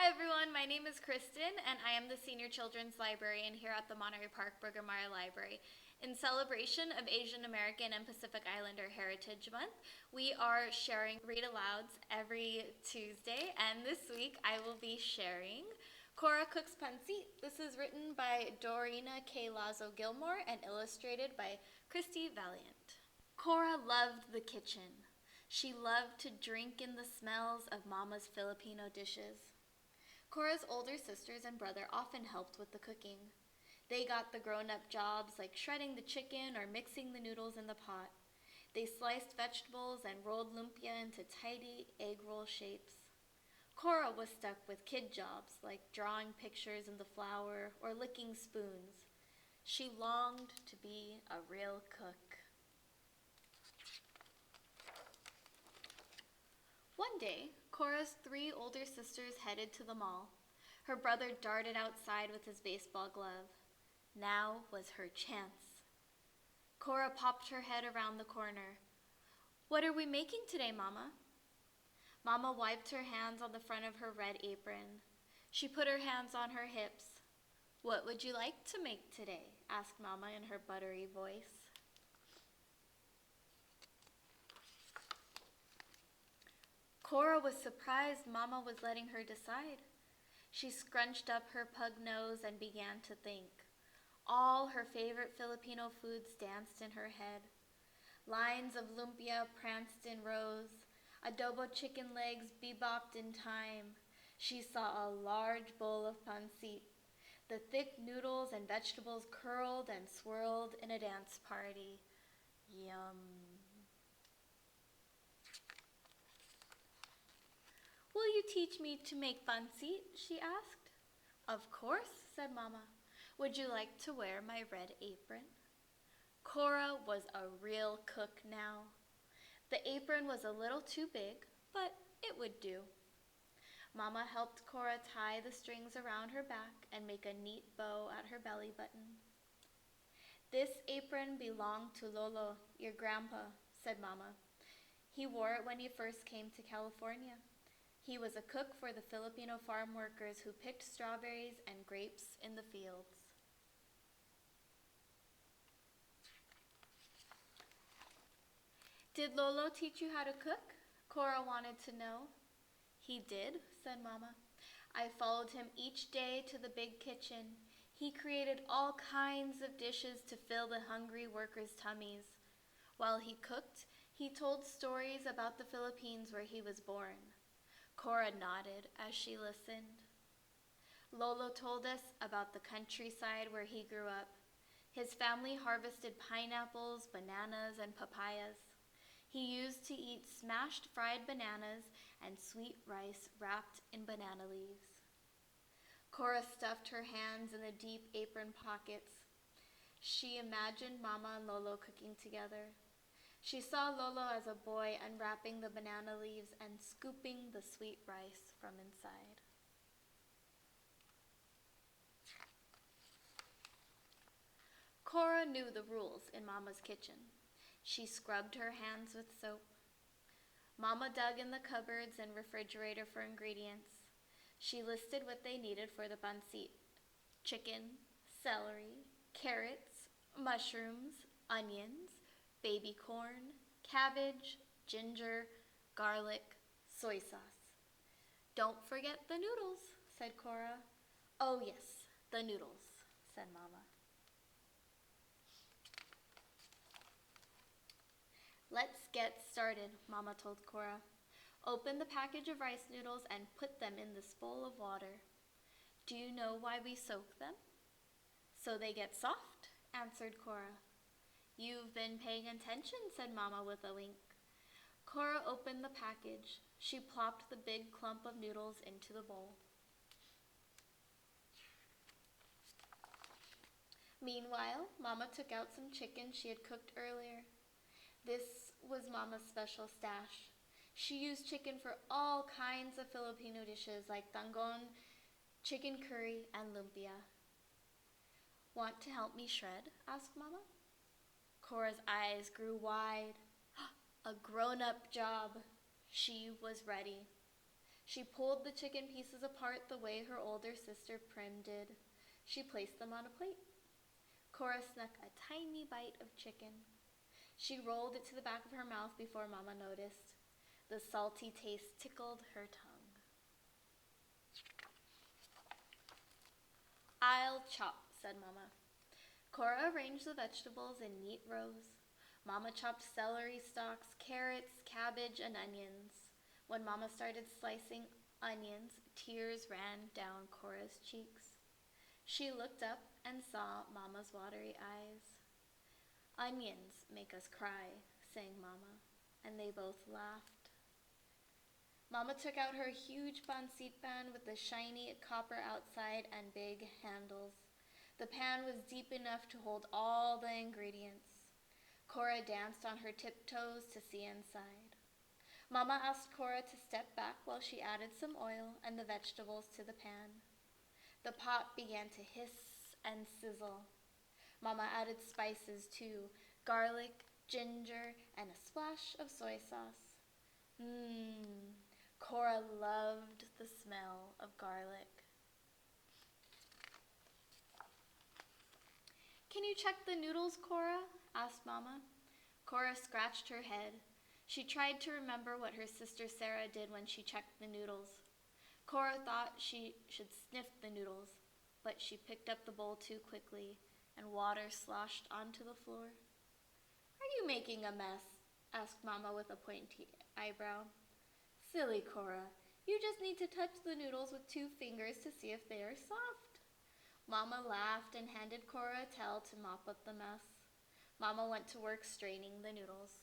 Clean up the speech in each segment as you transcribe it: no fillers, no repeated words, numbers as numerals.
Hi everyone, my name is Kristin and I am the Senior Children's Librarian here at the Monterey Park Bergamaya Library. In celebration of Asian American and Pacific Islander Heritage Month, we are sharing read alouds every Tuesday, and this week I will be sharing Cora Cooks Pancit. This is written by Dorina Lazo Gilmore and illustrated by Kristi Valiant. Cora loved the kitchen. She loved to drink in the smells of Mama's Filipino dishes. Cora's older sisters and brother often helped with the cooking. They got the grown-up jobs like shredding the chicken or mixing the noodles in the pot. They sliced vegetables and rolled lumpia into tidy egg roll shapes. Cora was stuck with kid jobs like drawing pictures in the flour or licking spoons. She longed to be a real cook. One day, Cora's three older sisters headed to the mall. Her brother darted outside with his baseball glove. Now was her chance. Cora popped her head around the corner. "What are we making today, Mama?" Mama wiped her hands on the front of her red apron. She put her hands on her hips. "What would you like to make today?" asked Mama in her buttery voice. Cora was surprised Mama was letting her decide. She scrunched up her pug nose and began to think. All her favorite Filipino foods danced in her head. Lines of lumpia pranced in rows. Adobo chicken legs bebopped in time. She saw a large bowl of pancit. The thick noodles and vegetables curled and swirled in a dance party. Yum. "Will you teach me to make pancit?" she asked. "Of course," said Mama. "Would you like to wear my red apron?" Cora was a real cook now. The apron was a little too big, but it would do. Mama helped Cora tie the strings around her back and make a neat bow at her belly button. "This apron belonged to Lolo, your grandpa," said Mama. "He wore it when he first came to California. He was a cook for the Filipino farm workers who picked strawberries and grapes in the fields." "Did Lolo teach you how to cook?" Cora wanted to know. "He did," said Mama. "I followed him each day to the big kitchen. He created all kinds of dishes to fill the hungry workers' tummies. While he cooked, he told stories about the Philippines where he was born." Cora nodded as she listened. "Lolo told us about the countryside where he grew up. His family harvested pineapples, bananas, and papayas. He used to eat smashed fried bananas and sweet rice wrapped in banana leaves." Cora stuffed her hands in the deep apron pockets. She imagined Mama and Lolo cooking together. She saw Lolo as a boy unwrapping the banana leaves and scooping the sweet rice from inside. Cora knew the rules in Mama's kitchen. She scrubbed her hands with soap. Mama dug in the cupboards and refrigerator for ingredients. She listed what they needed for the pancit: chicken, celery, carrots, mushrooms, onions, baby corn, cabbage, ginger, garlic, soy sauce. "Don't forget the noodles," said Cora. "Oh yes, the noodles," said Mama. "Let's get started," Mama told Cora. "Open the package of rice noodles and put them in this bowl of water. Do you know why we soak them?" "So they get soft," answered Cora. "You've been paying attention," said Mama with a wink. Cora opened the package. She plopped the big clump of noodles into the bowl. Meanwhile, Mama took out some chicken she had cooked earlier. This was Mama's special stash. She used chicken for all kinds of Filipino dishes like tangon, chicken curry, and lumpia. "Want to help me shred?" asked Mama. Cora's eyes grew wide. A grown-up job. She was ready. She pulled the chicken pieces apart the way her older sister Prim did. She placed them on a plate. Cora snuck a tiny bite of chicken. She rolled it to the back of her mouth before Mama noticed. The salty taste tickled her tongue. "I'll chop," said Mama. Cora arranged the vegetables in neat rows. Mama chopped celery stalks, carrots, cabbage, and onions. When Mama started slicing onions, tears ran down Cora's cheeks. She looked up and saw Mama's watery eyes. "Onions make us cry," sang Mama, and they both laughed. Mama took out her huge pancit pan with the shiny copper outside and big handles. The pan was deep enough to hold all the ingredients. Cora danced on her tiptoes to see inside. Mama asked Cora to step back while she added some oil and the vegetables to the pan. The pot began to hiss and sizzle. Mama added spices too, garlic, ginger, and a splash of soy sauce. Cora loved the smell of garlic. "Can you check the noodles, Cora?" asked Mama. Cora scratched her head. She tried to remember what her sister Sarah did when she checked the noodles. Cora thought she should sniff the noodles, but she picked up the bowl too quickly, and water sloshed onto the floor. "Are you making a mess?" asked Mama with a pointy eyebrow. "Silly Cora, you just need to touch the noodles with 2 fingers to see if they are soft." Mama laughed and handed Cora a towel to mop up the mess. Mama went to work straining the noodles.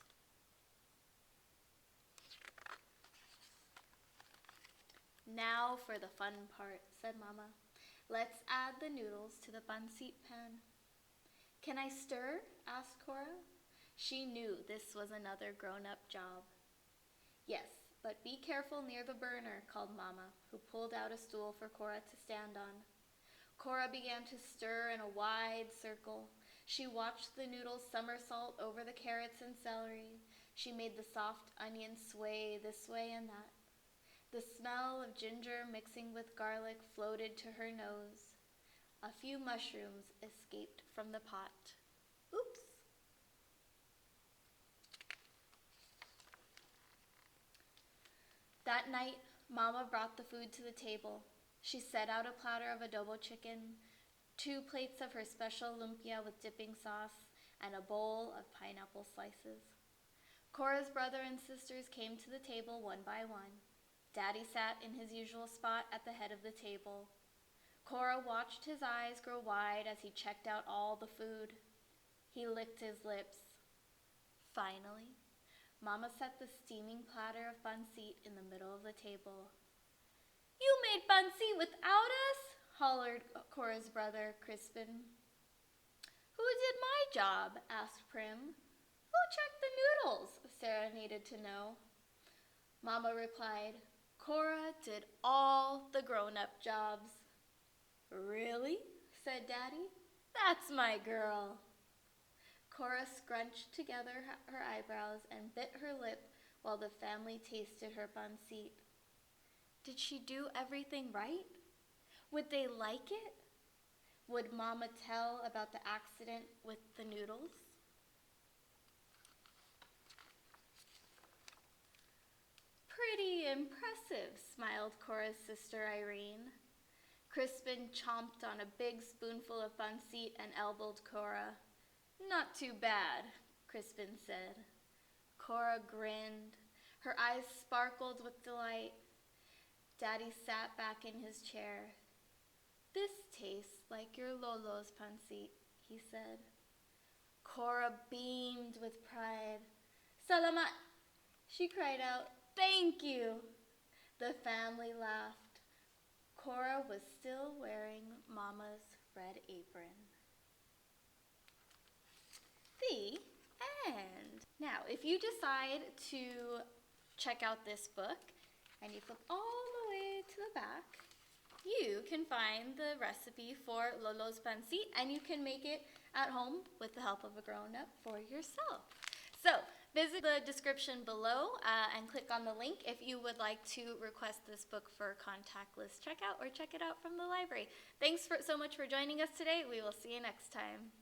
"Now for the fun part," said Mama. "Let's add the noodles to the pancit pan." "Can I stir?" asked Cora. She knew this was another grown-up job. "Yes, but be careful near the burner," called Mama, who pulled out a stool for Cora to stand on. Cora began to stir in a wide circle. She watched the noodles somersault over the carrots and celery. She made the soft onions sway this way and that. The smell of ginger mixing with garlic floated to her nose. A few mushrooms escaped from the pot. Oops! That night, Mama brought the food to the table. She set out a platter of adobo chicken, 2 plates of her special lumpia with dipping sauce, and a bowl of pineapple slices. Cora's brother and sisters came to the table one by one. Daddy sat in his usual spot at the head of the table. Cora watched his eyes grow wide as he checked out all the food. He licked his lips. Finally, Mama set the steaming platter of pancit in the middle of the table. "You made pancit without us?" hollered Cora's brother, Kristin. "Who did my job?" asked Prim. "Who checked the noodles?" Sarah needed to know. Mama replied, "Cora did all the grown-up jobs." "Really?" said Daddy. "That's my girl." Cora scrunched together her eyebrows and bit her lip while the family tasted her pancit. Did she do everything right? Would they like it? Would Mama tell about the accident with the noodles? "Pretty impressive," smiled Cora's sister Irene. Kristin chomped on a big spoonful of pancit and elbowed Cora. "Not too bad," Kristin said. Cora grinned. Her eyes sparkled with delight. Daddy sat back in his chair. "This tastes like your Lolo's pancit," he said. Cora beamed with pride. "Salamat!" she cried out. "Thank you!" The family laughed. Cora was still wearing Mama's red apron. The end. Now, if you decide to check out this book and you flip all the way to the back, you can find the recipe for Lolo's pancit and you can make it at home with the help of a grown-up for yourself. So, Visit the description below and click on the link if you would like to request this book for Contactless checkout or check it out from the library. Thanks so much for joining us today. We will see you next time.